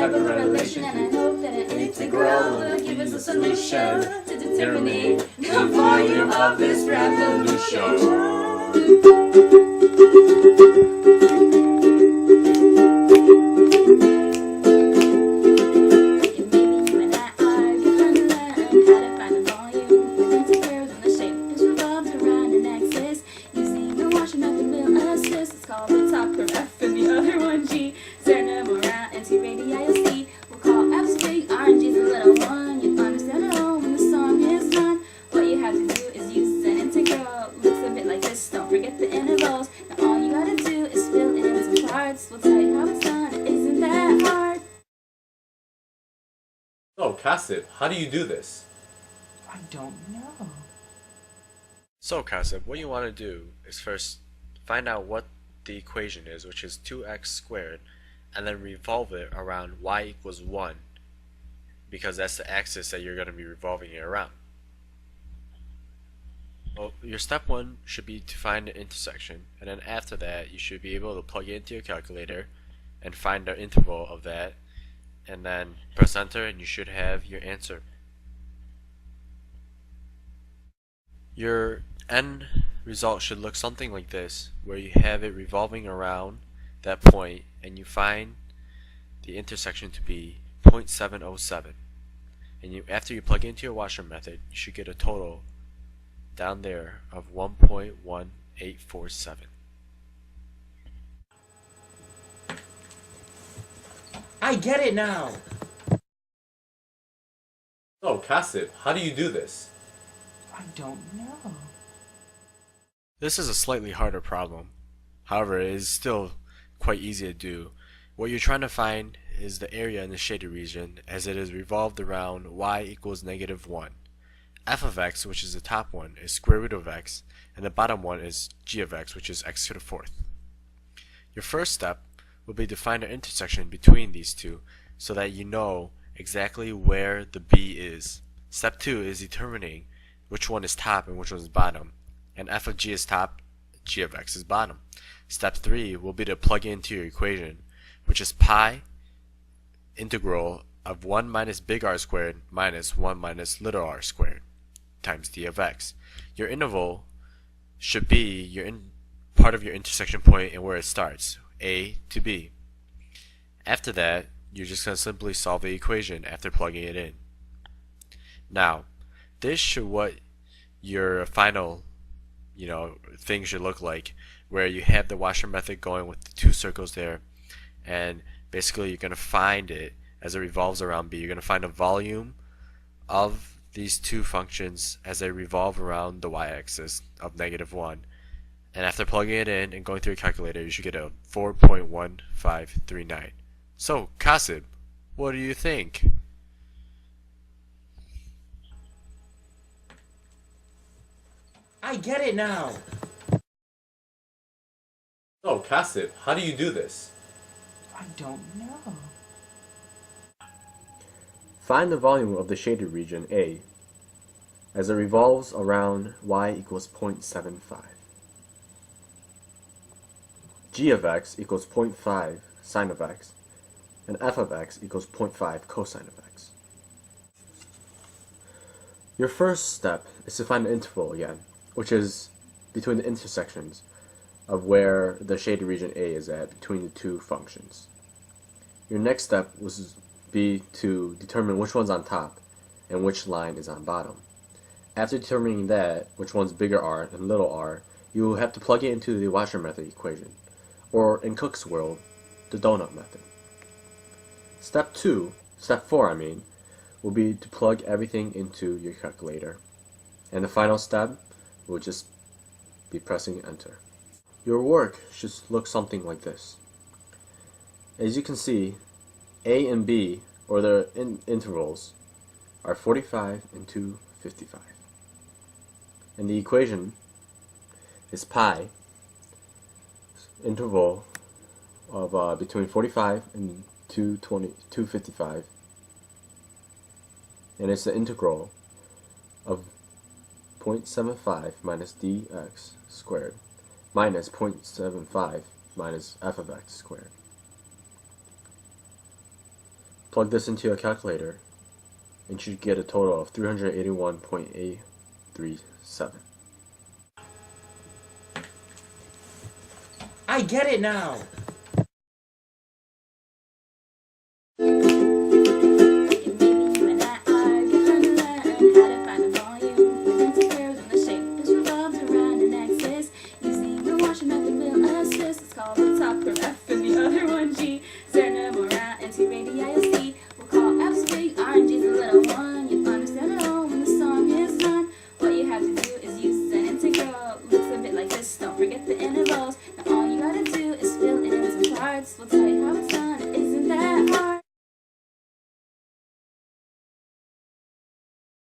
type of relation, and I hope that an integral will give us a solution to determining the volume of this revolution. So, Kasib, how do you do this? I don't know. So, Kasib, what you want to do is first find out what the equation is, which is 2x squared, and then revolve it around y equals 1, because that's the axis that you're going to be revolving it around. Well, your step 1 should be to find the intersection, and then after that you should be able to plug it into your calculator and find the interval of that, and then press enter and you should have your answer. Your end result should look something like this, where you have it revolving around that point and you find the intersection to be 0.707, and after you plug it into your washer method you should get a total down there of 1.1847. I get it now! So, Kasib, how do you do this? I don't know. This is a slightly harder problem. However, it is still quite easy to do. What you're trying to find is the area in the shaded region as it is revolved around y equals -1. F of x, which is the top one, is square root of x, and the bottom one is g of x, which is x to the 4th. Your first step will be to find an intersection between these two so that you know exactly where the B is. Step 2 is determining which one is top and which one is bottom, and f of g is top, g of x is bottom. Step 3 will be to plug into your equation, which is pi integral of 1 minus big R squared minus 1 minus little r squared times d of x. Your interval should be part of your intersection point and where it starts, A to B. After that, you're just going to simply solve the equation after plugging it in. Now, this should what your final thing should look like, where you have the washer method going with the 2 circles there, and basically you're going to find it as it revolves around B. You're going to find the volume of these 2 functions as they revolve around the y-axis of -1. And after plugging it in and going through your calculator, you should get a 4.1539. So, Kasib, what do you think? I get it now! So, Kasib, how do you do this? I don't know. Find the volume of the shaded region A as it revolves around y equals 0.75. G of x equals 0.5 sine of x, and f of x equals 0.5 cosine of x. Your first step is to find the interval again, which is between the intersections of where the shaded region A is at between the 2 functions. Your next step was be to determine which one's on top and which line is on bottom. After determining that, which one's bigger R and little r, you will have to plug it into the washer method equation, or in Cook's world, the donut method. Step 4 will be to plug everything into your calculator, and the final step will just be pressing enter. Your work should look something like this. As you can see, A and B, or the intervals, are 45 and 255. And the equation is pi, interval of between 45 and 255, and it's the integral of 0.75 minus dx squared minus 0.75 minus f of x squared. Plug this into a calculator, and you should get a total of 381.837. I get it now. Looks a bit like this, don't forget the intervals. Now all you gotta do is fill in some parts. We'll tell you